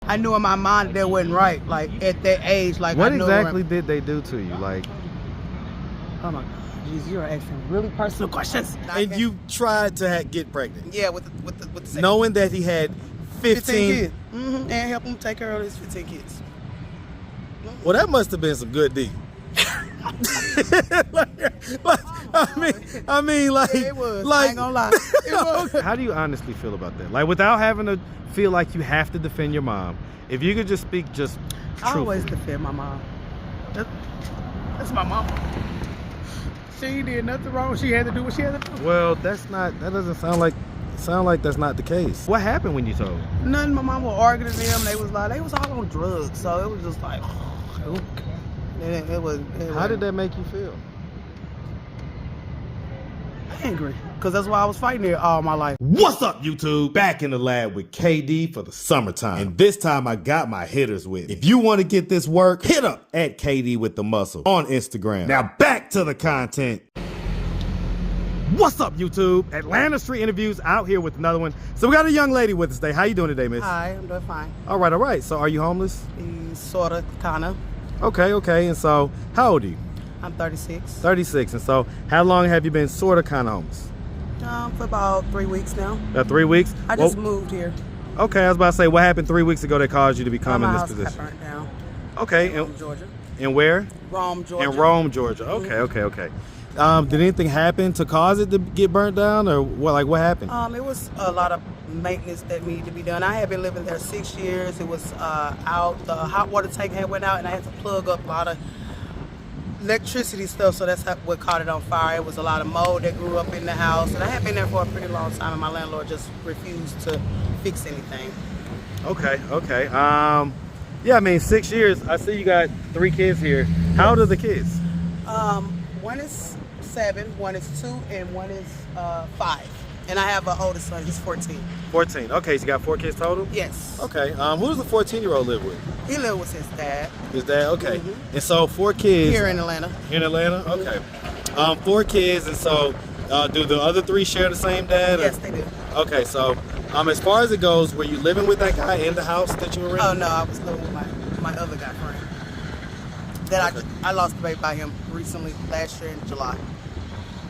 I knew in my mind that wasn't right. Like at that age, like what I knew exactly did they do to you? Like, oh my God, jeez, you're asking really personal questions. and you tried to get pregnant? Yeah, with the second. Knowing that he had 15 kids. And help him take care of his 15 kids. Well, that must have been some good D. I mean, like, it was. Like, I ain't gonna lie. It was. How do you honestly feel about that? Like, without having to feel like you have to defend your mom, if you could just speak just I always truthfully. defend my mom. That's my mom. She did nothing wrong. She had to do what she had to do. Well, that doesn't sound like that's not the case. What happened when you told her? Nothing. My mom would argue to them. They was all on drugs. So it was just like, it was. How did that make you feel? Angry. Because that's why I was fighting it all my life. What's up, YouTube? Back in the lab with KD for the summertime. And this time I got my hitters with me. If you want to get this work, hit up at KD with the muscle on Instagram. Now back to the content. What's up, YouTube? Atlanta Street Interviews out here with another one. So we got a young lady with us today. How you doing today, miss? Hi, I'm doing fine. All right. So are you homeless? Sorta, kinda. Okay. And so how old are you? I'm 36. 36. And so how long have you been sort of kind of homeless? For about 3 weeks now. About 3 weeks? I just moved here. Okay, I was about to say, what happened 3 weeks ago that caused you to become in this position? My house got burnt down. Okay. In Rome, Georgia. And where? Rome, Georgia. In Rome, Georgia. Okay. Did anything happen to cause it to get burnt down, or what? Like, what happened? It was a lot of maintenance that needed to be done. I had been living there 6 years. It was out. The hot water tank had went out, and I had to plug up a lot of electricity stuff. So that's what caught it on fire. It was a lot of mold that grew up in the house, and I had been there for a pretty long time, and my landlord just refused to fix anything. Okay. Yeah, I mean, 6 years. I see you got 3 kids here. How old are the kids? One is 7, one is 2, and one is 5. And I have an older son. He's 14. 14. Okay, so you got 4 kids total? Yes. Okay. Who does the 14-year-old live with? He lived with his dad. His dad. Okay. And so 4 kids Here in Atlanta. In Atlanta. Okay. 4 kids, and so do the other 3 share the same dad? Yes, they do. Okay, so as far as it goes, were you living with that guy in the house that you were in? Oh no, I was living with my other guy friend. That I lost the baby by him recently, last year in July.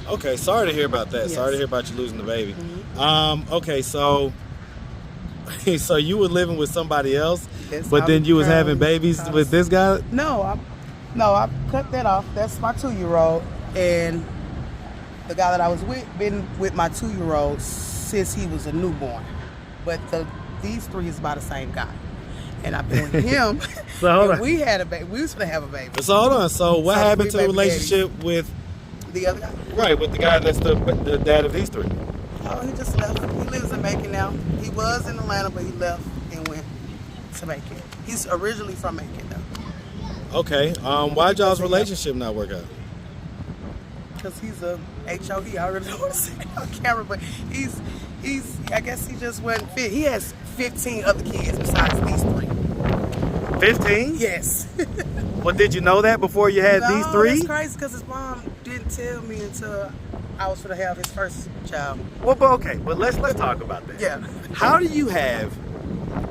Okay, sorry to hear about that. Yes. Sorry to hear about you losing the baby. Okay, so you were living with somebody else, Yes, but then you was having babies with this guy? No, I cut that off. That's my 2-year-old, and the guy that I was with been with my 2-year-old since he was a newborn. But these 3 is by the same guy, and I've been with him. So hold on. We had a baby. We was gonna have a baby. So hold on. So what happened to the relationship with The other guy? Right, with the guy that's the dad of these 3? Oh, he just left. He lives in Macon now. He was in Atlanta, but he left and went to Macon. He's originally from Macon, though. Okay. Why y'all's relationship not work out? Because he's a HO. He already know what to say on camera, but he's. I guess he just wasn't fit. He has 15 other kids besides these 3. 15? Yes. Well, did you know that before you had these 3? That's crazy because his mom didn't tell me until I was going to have his first child. Well, but let's talk about that. Yeah. How do you have?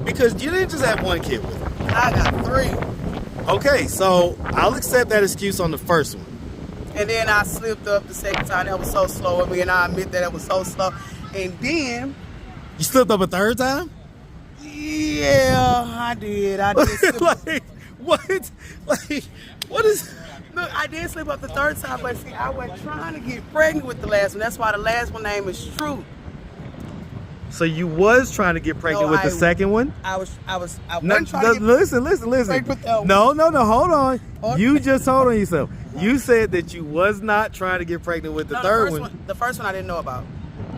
Because you didn't just have 1 kid with him. I got 3. Okay, so I'll accept that excuse on the first one. And then I slipped up the second time. That was so slow of me, and I admit that it was so slow. And then You slipped up a 3rd time? yeah, I did. Slip up. Like what? Like what is? Look, I did slip up the 3rd time, but see, I wasn't trying to get pregnant with the last one. That's why the last one name is Truth. So you was trying to get pregnant with the second one? I wasn't No, trying to get listen. pregnant with that one. No, hold on. Okay. You just hold on yourself. You said that you was not trying to get pregnant with the No, 3rd one. The first one I didn't know about.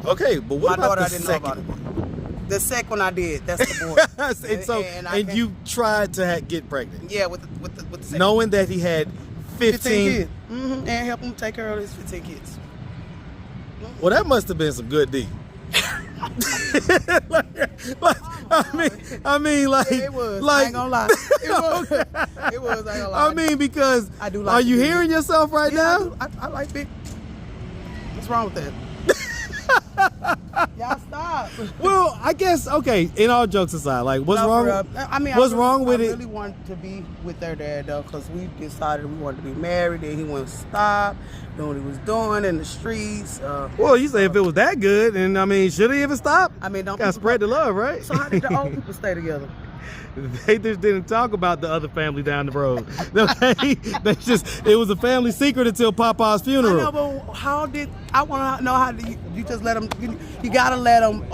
Okay, but what My about daughter, the I didn't second know about one? The second one I did. That's the boy. and you tried to get pregnant. Yeah, with the second. Knowing that he had 15 kids. And help him take care of his 15 kids. Well, that must have been some good D. I mean, like it was. Like, I ain't gonna lie. It was. I ain't gonna lie. I mean, because I do like are you big. hearing yourself right now? I like big. What's wrong with that? Y'all stop. Well, I guess okay. In all jokes aside, like what's wrong? What's wrong with it? I really wanted to be with their dad though, because we decided we wanted to be married, and he wouldn't stop doing what he was doing in the streets. Well, you say if it was that good, and I mean, should he even stop? I mean, don't gotta spread the love, right? So how did the old people stay together? They just didn't talk about the other family down the road. Okay, it was a family secret until Papa's funeral. I know, but I want to know how do you just let them? You gotta let them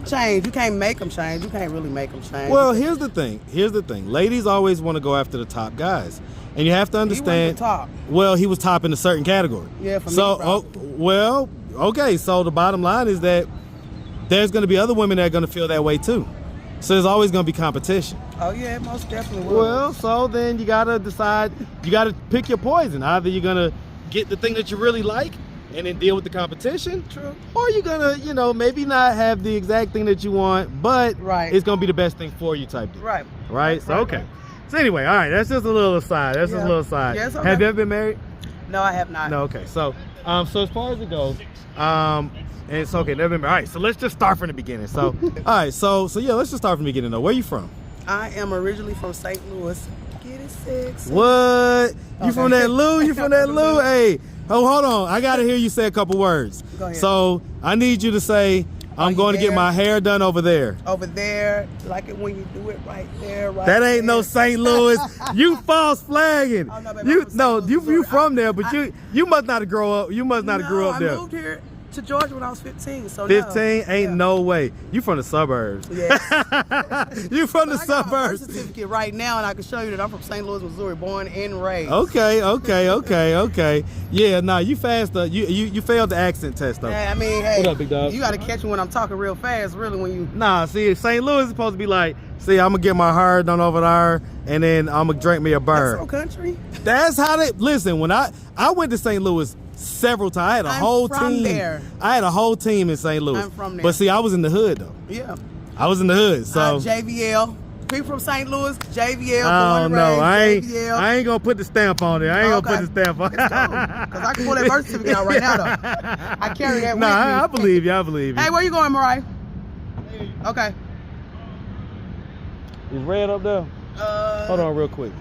change. You can't make them change. You can't really make them change. Well, here's the thing. Ladies always want to go after the top guys, and you have to understand. He wasn't top. Well, he was top in a certain category. Yeah, for me. Well, okay. So the bottom line is that there's going to be other women that are going to feel that way too. So there's always going to be competition. Oh yeah, most definitely will. Well, so then you got to decide, you got to pick your poison. Either you're going to get the thing that you really like and then deal with the competition. True. Or you're going to, maybe not have the exact thing that you want, but it's going to be the best thing for you type deal. Right? So, okay. So anyway, all right, that's just a little aside. Just a little aside. Yes, okay. Have you ever been married? No, I have not. No, okay. So, so as far as it goes, and it's okay, never been married. All right, so let's just start from the beginning. So, all right, so yeah, let's just start from the beginning though. Where you from? I am originally from St. Louis. Get it, sexy. What? You from that Lou? You from that Lou? Hey, hold on. I gotta hear you say a couple words. Go ahead. So I need you to say, I'm going to get my hair done over there. Over there, like it when you do it right there, right That ain't there. no St. Louis. You false flagging. Oh, no, baby, you from there, but you must not have grown up. You must not have grew up there. I moved here to Georgia when I was 15. So 15 ain't no way. You from the suburbs. Yes. You from the I got my birth suburbs. certificate right now, and I can show you that I'm from St. Louis, Missouri, born and raised. Okay. Yeah, nah, you fast. You failed the accent test though. Yeah, I mean, hey, What up, big dog? You got to catch me when I'm talking real fast, really, when you. Nah, see, St. Louis is supposed to be like, see, I'm gonna get my hair done over there, and then I'm gonna drink me a bird. That's so country. That's how they listen. When I went to St. Louis several times, I had a whole team. There. I had a whole team in St. Louis. I'm from there. But see, I was in the hood though. Yeah. I was in the hood, so. JVL. People from St. Louis, JVL. I don't know. JVL. I ain't gonna put the stamp on it. I ain't gonna put the stamp on it. It's cool. Because I can pull that birth certificate out right now, though. I carry that with me. I believe you. I believe you. Hey, where you going, Mariah? Okay. Is Red up there? Hold on real quick.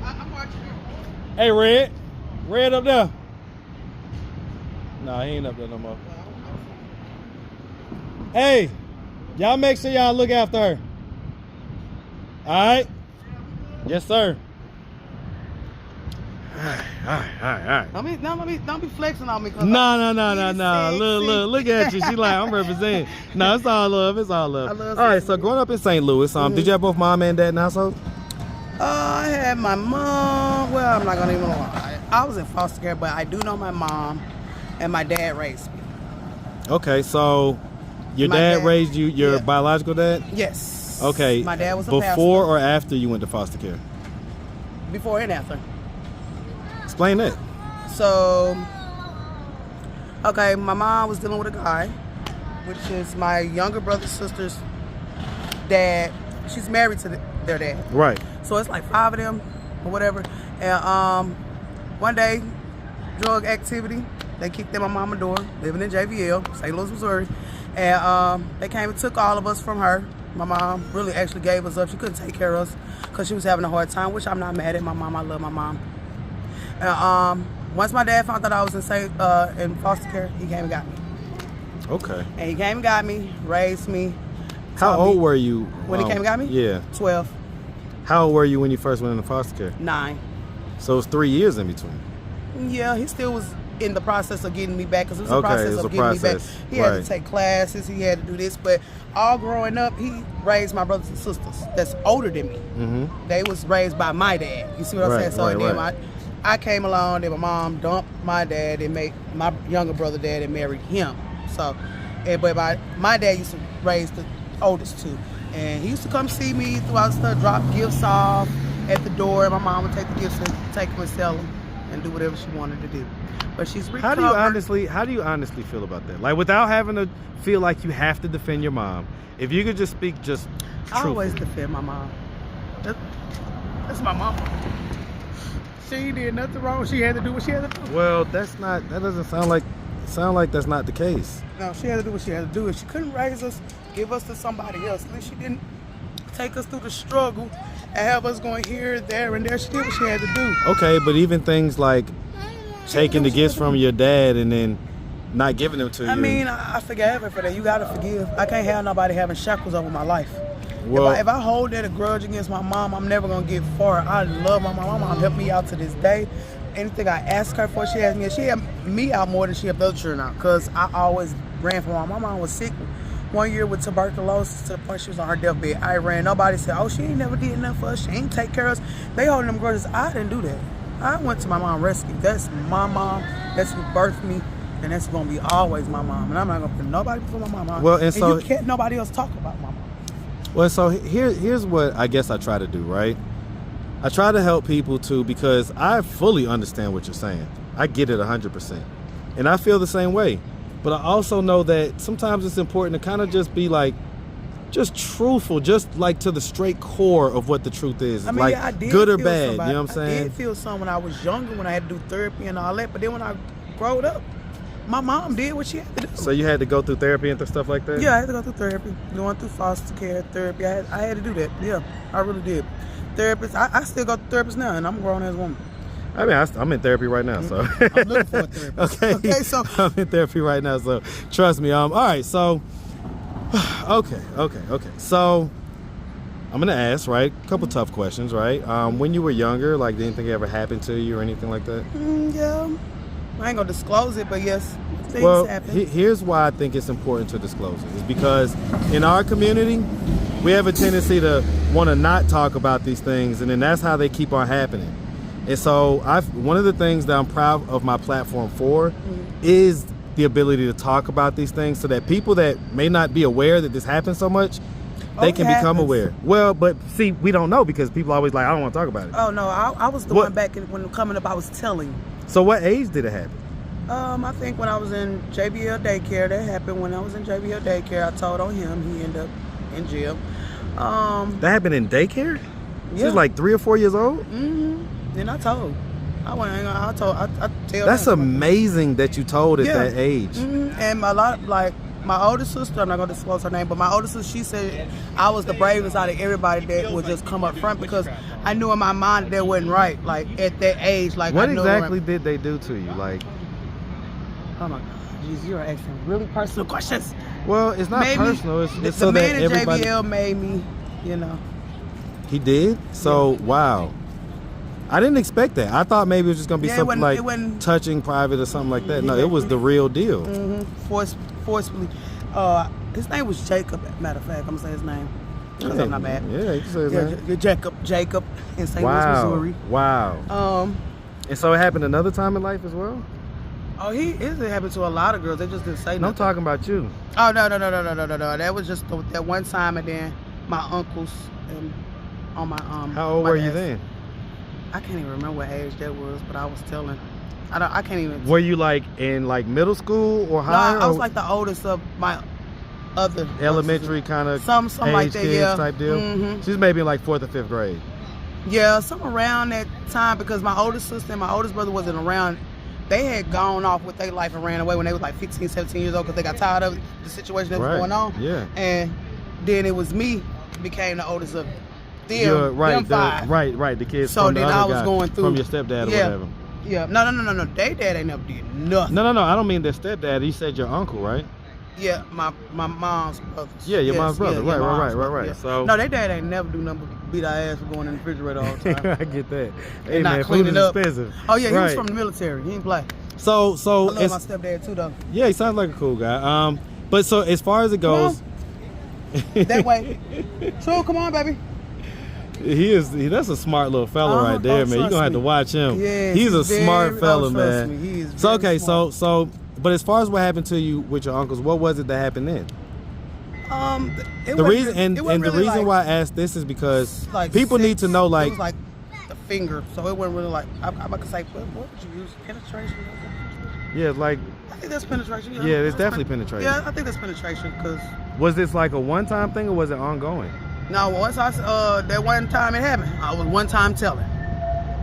I'm watching you. Hey, Red. Red up there. Nah, he ain't up there no more. Hey, y'all make sure y'all look after her. All right? Yes, sir. All right. Don't be flexing on me. No. Look at you. She like, I'm representing. No, it's all love. It's all love. All right, so growing up in St. Louis, did you have both mom and dad in the household? I had my mom. Well, I'm not gonna even lie. I was in foster care, but I do know my mom, and my dad raised me. Okay, so your dad raised you, your biological dad? Yes. Okay. My dad was a before pastor. or after you went to foster care? Before and after. Explain that. So, okay, my mom was dealing with a guy, which is my younger brother's sister's dad. She's married to their dad. Right. So it's like 5 of them or whatever. And one day, drug activity, they kicked in my mama's door, living in JVL, St. Louis, Missouri. And they came and took all of us from her. My mom really actually gave us up. She couldn't take care of us because she was having a hard time, which I'm not mad at my mom. I love my mom. And once my dad found out I was in foster care, he came and got me. Okay. And he came and got me, raised me. How old were you? When he came and got me? Yeah. 12. How old were you when you first went into foster care? 9. So it was 3 years in between. Yeah, he still was in the process of getting me back because it was a process of getting me back. He had to take classes, he had to do this, but all growing up, he raised my brothers and sisters that's older than me. Mm-hmm. They was raised by my dad. You see what I'm saying? So then I came along, then my mom dumped my dad and made my younger brother dad and married him. So, but my dad used to raise the oldest two. And he used to come see me throughout the stuff, drop gifts off at the door, and my mom would take the gifts and take them and sell them and do whatever she wanted to do. But she's recovered. How do you honestly feel about that? Like, without having to feel like you have to defend your mom, if you could just speak just truthfully. I always defend my mom. That's my mom. She did nothing wrong. She had to do what she had to do. Well, that doesn't sound like sound like that's not the case. No, she had to do what she had to do. If she couldn't raise us, give us to somebody else. At least she didn't take us through the struggle and have us going here, there, and there. She did what she had to do. Okay, but even things like taking the gifts from your dad and then not giving them to you. I mean, I forgave her for that. You gotta forgive. I can't have nobody having shackles over my life. Well, if I hold that a grudge against my mom, I'm never gonna get far. I love my mom. My mom helped me out to this day. Anything I ask her for, she has me. She helped me out more than she helped other children out. Because I always ran for my mom. My mom was sick 1 year with tuberculosis to the point she was on her deathbed. I ran. Nobody said, oh, she ain't never did nothing for us. She ain't take care of us. They holding them grudges. I didn't do that. I went to my mom's rescue. That's my mom. That's who birthed me. And that's going to be always my mom. And I'm not going to put nobody before my mom. Well, and so you can't nobody else talk about my mom. Well, so here's what I guess I try to do, right? I try to help people too, because I fully understand what you're saying. I get it 100%. And I feel the same way. But I also know that sometimes it's important to kind of just be like, just truthful, just like to the straight core of what the truth is. I mean, like yeah, I did good or feel bad, somebody. you know what I'm saying? I did feel something when I was younger, when I had to do therapy and all that. But then when I growed up, my mom did what she had to do. So you had to go through therapy and stuff like that? Yeah, I had to go through therapy. Going through foster care, therapy. I had to do that. Yeah, I really did. Therapist. I still go to therapist now, and I'm a grown as woman. I mean, I'm in therapy right now, so. I'm looking for a therapist. Okay, so I'm in therapy right now, so trust me. All right, so, okay. So, I'm gonna ask, right, a couple tough questions, right? When you were younger, like, did anything ever happen to you or anything like that? Yeah, I ain't gonna disclose it, but yes, things happen. Here's why I think it's important to disclose it. Is because in our community, we have a tendency to want to not talk about these things, and then that's how they keep on happening. And so one of the things that I'm proud of my platform for is the ability to talk about these things so that people that may not be aware that this happens so much, they can become aware. Well, but see, we don't know because people always like, I don't want to talk about it. Oh, no, I was the one back when coming up, I was telling. So what age did it happen? I think when I was in JBL daycare, that happened when I was in JBL daycare. I told on him, he ended up in jail. That happened in daycare? Yeah. She was like 3 or 4 years old? Mm-hmm. Then I told. I tell. That's amazing that you told at that age. Mm-hmm. And my older sister, I'm not gonna disclose her name, but my older sister, she said I was the bravest out of everybody that would just come up front because I knew in my mind that wasn't right. Like at that age, like what exactly did they do to you? Like, oh my God, jeez, you're asking really personal questions. Well, it's not personal. It's the so man that in everybody. JBL made me, you know. He did? So wow. I didn't expect that. I thought maybe it was just gonna be something like touching private or something like that. No, it was the real deal. Mm-hmm. Forcefully. His name was Jacob. Matter of fact, I'm gonna say his name. Because I'm not mad. Yeah, you can say his name. Jacob in St. Louis, Missouri. Wow. And so it happened another time in life as well? Oh, it happened to a lot of girls. They just didn't say nothing. No, I'm talking about you. Oh, no. That was just that one time, and then my uncles and on my How old were you then? I can't even remember what age that was, but I was telling. I can't even. Were you like in like middle school or higher? No, I was like the oldest of my other elementary kind of something like that, kids yeah. Type deal. Mm-hmm. She's maybe in like 4th or 5th grade. Yeah, something around that time because my oldest sister and my oldest brother wasn't around. They had gone off with their life and ran away when they was like 15, 17 years old because they got tired of the situation that was going on. Yeah. And then it was me became the oldest of them. Right, them five. Right. The kids. So from then the I other was guy, going through from your stepdad or whatever. Yeah. No. They dad ain't never did nothing. No. I don't mean their stepdad. You said your uncle, right? Yeah, my mom's brother. Yeah, your mom's brother. Yeah, Right. Yeah. So no, they dad ain't never do nothing but beat our ass for going in the refrigerator all the time. I get that. Hey and man, not food is cleaning up. expensive. Oh yeah, he was from the military. He didn't play. So I love my stepdad too though. Yeah, he sounds like a cool guy. But so as far as it goes, that way. True, come on, baby. That's a smart little fella right there, man. You're gonna have to watch him. Yeah, he's a smart fella, man. Me. He is so okay, smart. so but as far as what happened to you with your uncles, what was it that happened then? The reason why I asked this is because people need to know it was like the finger, so it wasn't really like I could say what would you use, penetration? Yeah, like I think that's penetration. Yeah, it's definitely penetration. Yeah, I think that's penetration because. Was this like a one-time thing or was it ongoing? No, once that one time it happened, I was one time telling.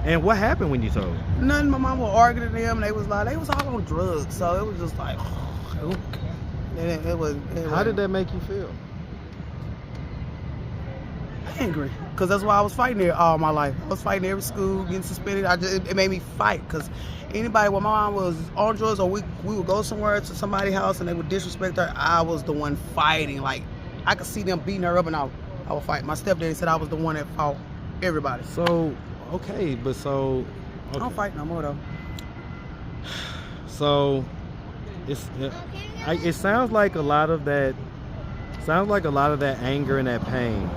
And what happened when you told? Nothing. My mom was arguing to them, and they was all on drugs. So it was just like, it was. How did that make you feel? Angry, because that's why I was fighting there all my life. I was fighting every school, getting suspended. It made me fight, because anybody, when my mom was on drugs, or we would go somewhere to somebody's house and they would disrespect her, I was the one fighting. Like, I could see them beating her up, and I would fight. My stepdaddy said I was the one that fought everybody. So, okay, but so... Okay. I don't fight no more, though. So, it sounds like a lot of that... anger and that pain.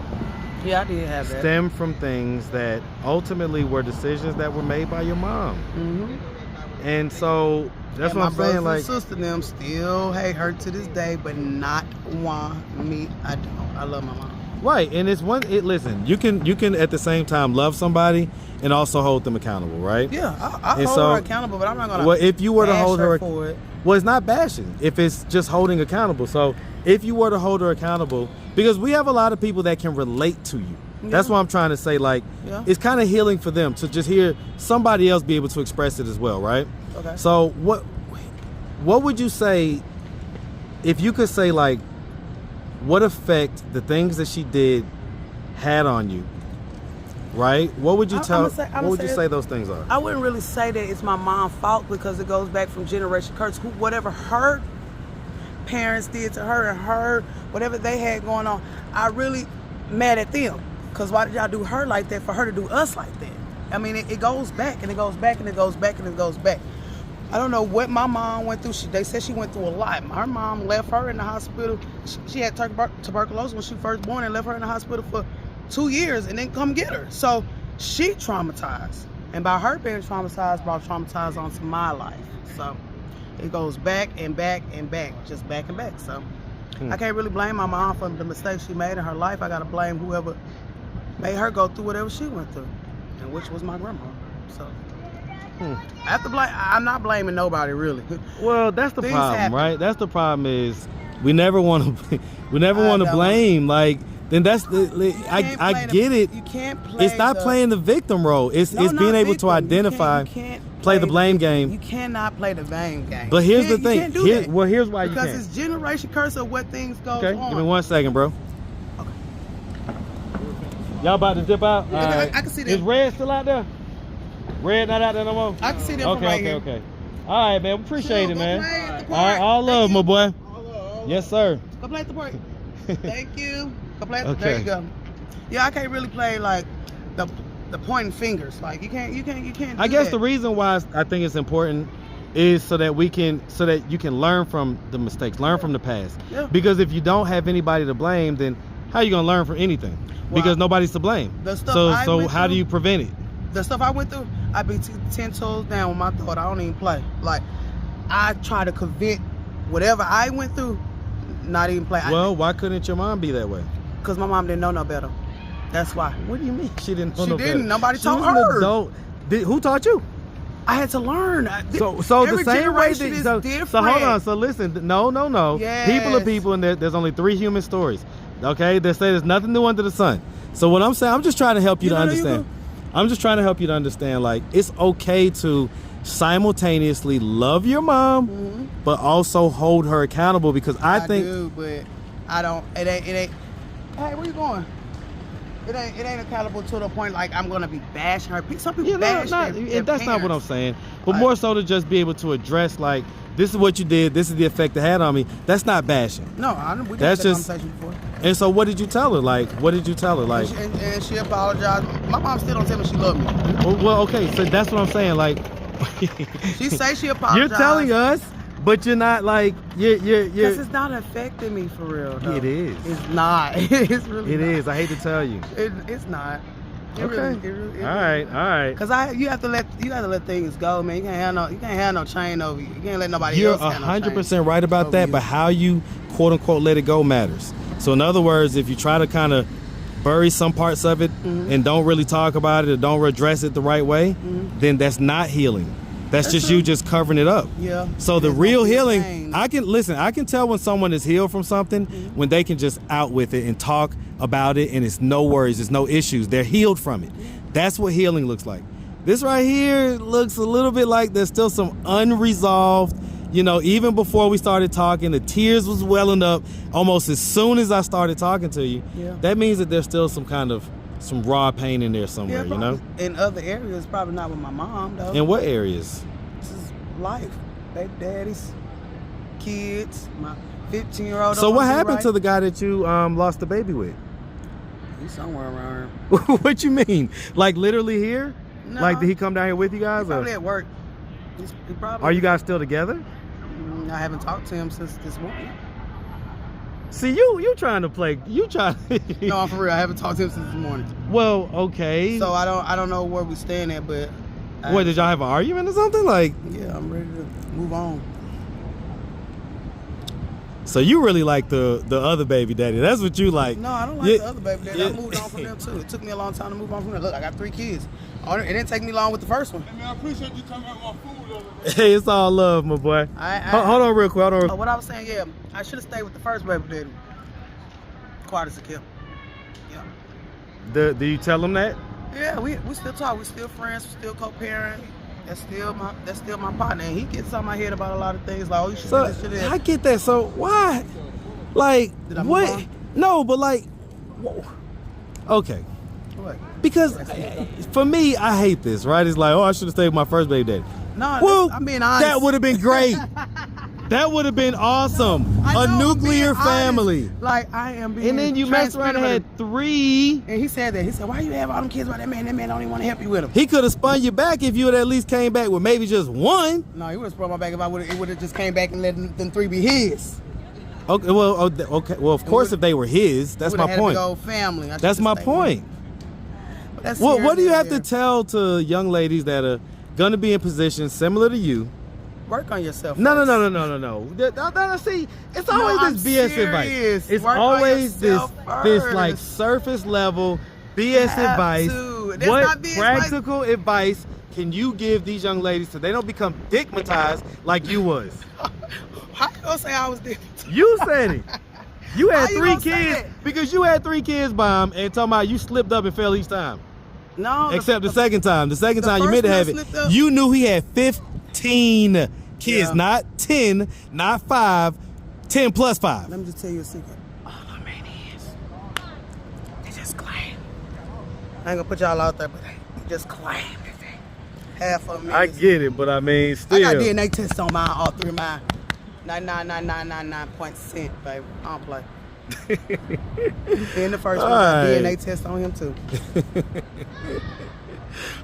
Yeah, I did have that. Stem from things that ultimately were decisions that were made by your mom. Mm-hmm. And so that's what I'm saying. Like, my sister and them still hate her to this day, but not one me. I don't. I love my mom. Right, and it's one. Listen, you can at the same time love somebody and also hold them accountable, right? Yeah, I hold her accountable, but I'm not gonna. Well, if you were to hold her for it. Well, it's not bashing if it's just holding accountable. So if you were to hold her accountable, because we have a lot of people that can relate to you. Yeah. That's what I'm trying to say. Like, it's kind of healing for them to just hear somebody else be able to express it as well, right? Okay. So what would you say if you could say, like, what effect the things that she did had on you? Right? What would you what would you say those things are? I wouldn't really say that it's my mom's fault, because it goes back from generation curse. Whatever her parents did to her and her, whatever they had going on, I really mad at them. Because why did y'all do her like that for her to do us like that? I mean, it goes back and it goes back and it goes back and it goes back. I don't know what my mom went through. They said she went through a lot. Her mom left her in the hospital. She had tuberculosis when she first born, and left her in the hospital for 2 years and then come get her. So she traumatized. And by her being traumatized, brought traumatized onto my life. So it goes back and back and back, just back and back. So I can't really blame my mom for the mistakes she made in her life. I got to blame whoever made her go through whatever she went through, and which was my grandma. So I have to blame. I'm not blaming nobody, really. Well, that's the problem, happen. right? That's the problem is we never want to blame. Like, then that's I get it. You can't play. It's not playing the victim role. It's being able to identify, play the blame game. You cannot play the blame game. But here's the thing. You can't do that. Well, here's why you can't. Because it's generation curse of what things go on. Okay, give me 1 second, bro. Okay. Y'all about to dip out? Yeah, all right. I can see that. Is Red still out there? Red not out there no more? I can see them from right here. Okay. All right, man. Appreciate it, man. All right, all love, my boy. Yes, sir. Go play at the park. Thank you. Go play at the There you go. Yeah, I can't really play like the pointing fingers. Like you can't do I guess that. the reason why I think it's important is so that you can learn from the mistakes, learn from the past. Yeah. Because if you don't have anybody to blame, then how are you gonna learn from anything? Because nobody's to blame. So how do you prevent it? The stuff I went through, I be 10 toes down with my thought. I don't even play. Like, I try to prevent whatever I went through, not even play. Well, why couldn't your mom be that way? Because my mom didn't know no better. That's why. What do you mean she didn't know no better? She didn't. Nobody she taught was her. An adult. Who taught you? I had to learn. So the same way that so hold on. So listen, no. Yes. People are people, and there's only 3 human stories. Okay, they say there's nothing new under the sun. So what I'm saying, I'm just trying to help you to understand. I'm just trying to help you to understand. Like, it's okay to simultaneously love your mom, but also hold her accountable. Because I think. Do, but I don't. It ain't. Hey, where you going? It ain't accountable to the point like I'm gonna be bashing her. Some people bash their that's parents. not what I'm saying. But more so to just be able to address, like, this is what you did. This is the effect it had on me. That's not bashing. No, we had that conversation before. And so, what did you tell her? Like, what did you tell her? Like, and she apologized. My mom still don't tell me she loved me. Well, okay. So that's what I'm saying. Like, she say she apologized. You're telling us, but you're not like you're. Because it's not affecting me for real. Though. It is. It's not. It's really. It not. is. I hate to tell you. It's not. Okay. All right. Because you have to let things go, man. You can't have no chain over you. You can't let nobody You're else. You're 100% right about that. But how you quote unquote let it go matters. So in other words, if you try to kind of bury some parts of it and don't really talk about it or don't address it the right way, then that's not healing. That's just true. You just covering it up. Yeah. So the real healing, I can tell when someone is healed from something when they can just out with it and talk about it and it's no worries, there's no issues. They're healed from it. That's what healing looks like. This right here looks a little bit like there's still some unresolved, you know, even before we started talking, the tears was welling up almost as soon as I started talking to you. Yeah. That means that there's still some raw pain in there somewhere, Yeah, you know? in other areas, probably not with my mom, though. In what areas? This is life. Baby daddies, kids, my 15-year-old. So what happened to the guy that you lost the baby with? He's somewhere around here. What you mean? Like literally here? No. Like did he come down here with you guys? He's probably at work. He probably. Are you guys still together? I haven't talked to him since this morning. See, you trying to play. You trying. No, I'm for real. I haven't talked to him since this morning. Well, okay. So I don't know where we stand at, but. What, did y'all have an argument or something? Like. Yeah, I'm ready to move on. So you really like the other baby daddy? That's what you like? No, I don't like the other baby daddy. I moved on from them too. It took me a long time to move on from them. Look, I got 3 kids. It didn't take me long with the first one. Hey man, I appreciate you talking about my food. Hey, it's all love, my boy. Hold on real quick. What I was saying, yeah, I should have stayed with the first baby daddy. Quiet as a kid. Yeah. Do you tell him that? Yeah, we still talk. We still friends. We still co-parent. That's still my partner. And he gets on my head about a lot of things. Like, oh, you should do this, shit. I get that. So why? Like, Did I move what? on? No, but like, okay. What? Because for me, I hate this, right? It's like, oh, I should have stayed with my first baby daddy. No, well, I'm being honest. That would have been great. That would have been awesome. I know, a I'm nuclear being family. honest. Like, I am being And then you messed around and had 3. And he said that. He said, why you have all them kids about that man? That man don't even want to help you with them. He could have spun you back if you would at least came back with maybe just 1. No, he would have spun my back if it would have just came back and let them 3 be his. Okay, well, of course, if they were his, that's my point. Go family. That's my point. What do you have to tell to young ladies that are gonna be in positions similar to you? Work on yourself. No. See, it's always this BS advice. It's always this like surface level BS advice. What practical advice can you give these young ladies so they don't become digmatized like you was? How you gonna say I was different? You said it. You had 3 kids because you had 3 kids by him and talking about you slipped up and fell each time. No. Except the second time. The second time you meant to have it. You knew he had 15 kids, not 10, not 5, 10 plus 5. Let me just tell you a secret. All I mean is, they just claim. I ain't gonna put y'all out there, but they just claim that half of them. I get it, but I mean, still. I got DNA tests on mine, all 3 of mine. 99.9%, baby. I don't play. And the first one, got DNA test on him too.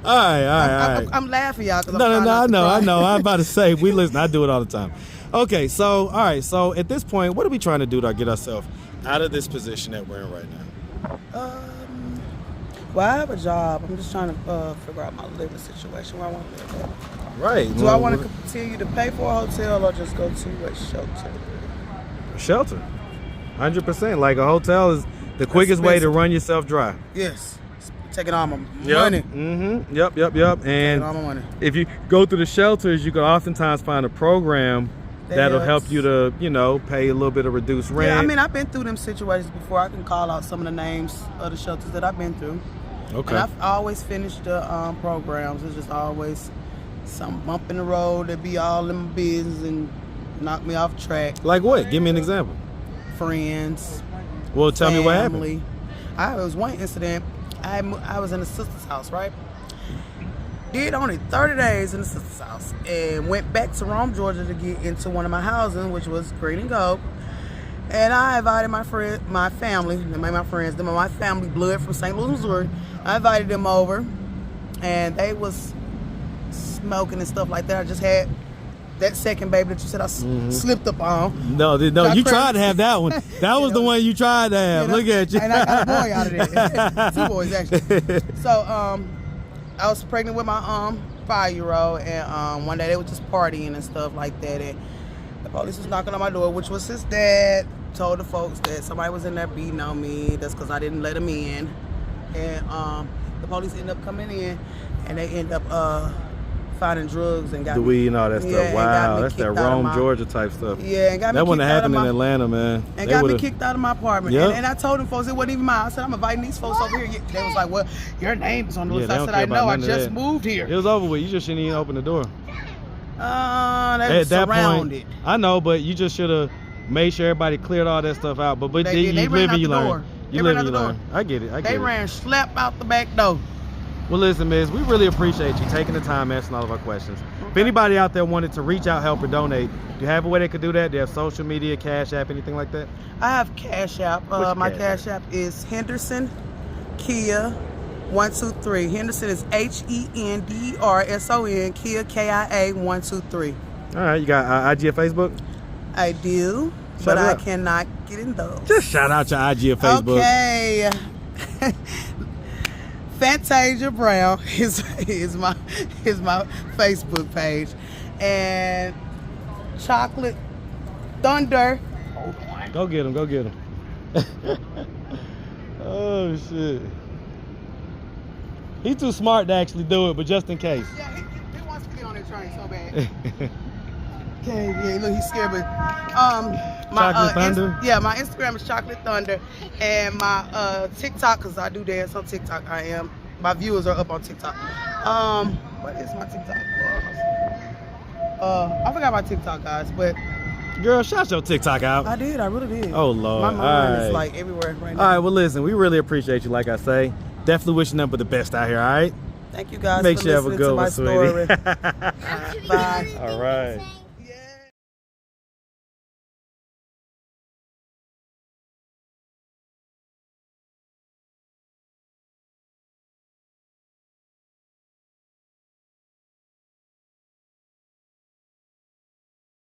All right. I'm laughing, y'all. No, I know. I'm about to say, we listen. I do it all the time. Okay, so, all right. So at this point, what are we trying to do to get ourselves out of this position that we're in right now? Well, I have a job. I'm just trying to figure out my living situation, where I want to live at. Right. Do I want to continue to pay for a hotel or just go to a shelter? A shelter. 100%. Like a hotel is the quickest way to run yourself dry. Yes. Taking all my money. Mm-hmm. Yep. And all my money. If you go through the shelters, you can oftentimes find a program that'll help you to, pay a little bit of reduced rent. Yeah, I mean, I've been through them situations before. I can call out some of the names of the shelters that I've been through. Okay. And I've always finished the programs. It's just always some bump in the road that be all in my business and knock me off track. Like what? Give me an example. Friends. Well, tell me what family. happened. It was one incident. I was in a sister's house, right? Did only 30 days in the sister's house and went back to Rome, Georgia to get into one of my housing, which was Green and Gold. And I invited my family, my friends, them and my family blood from St. Louis, Missouri. I invited them over and they was smoking and stuff like that. I just had that second baby that you said I slipped up on. No, you tried to have that one. That was the one you tried to have. Look at you. And I got a boy out of it. 2 boys, actually. So, I was pregnant with my 5-year-old, and one day they were just partying and stuff like that. And the police was knocking on my door, which was his dad. Told the folks that somebody was in there beating on me. That's because I didn't let him in. And the police ended up coming in, and they ended up finding drugs and got The me, weed and all that stuff. Yeah, and got Wow, me that's that kicked out of Rome, my- Georgia type stuff. Yeah, and got me That wouldn't kicked have out of happened in my- Atlanta, man. And They got me would've- kicked out of my apartment. Yep. And I told them folks it wasn't even mine. I said, I'm inviting these folks over here. They was like, well, your name is on the Yeah, list. they I don't said, care I about know, I none of just that. moved here. It was over with. You just shouldn't even open the door. They At was that surrounded. point, I know, but you just should have made sure everybody cleared all that stuff out. But They did. you They ran live out and you the learn. door. You They live ran and you out the learn. door. I get it. I get They it. ran slap out the back door. Well, listen, Miss, we really appreciate you taking the time answering all of our questions. If anybody out there wanted to reach out, help, or donate, do you have a way they could do that? Do you have social media, Cash App, anything like that? I have Cash App. What's your My Cash Cash App is Henderson Kia 123. Henderson is HENDERSON. Kia KIA 123. All right, you got IG or Facebook? I do, Shout but it I out. cannot get in those. Just shout out your IG or Facebook. Okay. Fantasia Brown is my Facebook page, and Chocolate Thunder. Go get him. Go get him. Oh, shit. He's too smart to actually do it, but just in case. Yeah, he wants to get on that train so bad. Okay, yeah, look, he's scared, but my Chocolate Thunder? my Instagram is Chocolate Thunder, and my TikTok, because I do dance on TikTok. My viewers are up on TikTok. What is my TikTok? I forgot my TikTok, guys, but Girl, shout your TikTok out. I really did. Oh, Lord. My mind All is right. like everywhere right now. All right, well, listen, we really appreciate you, like I say. Definitely wishing them for the best out here, all right? Thank you guys Make for sure you have a listening good to my one, story. sweetie. Bye. All right.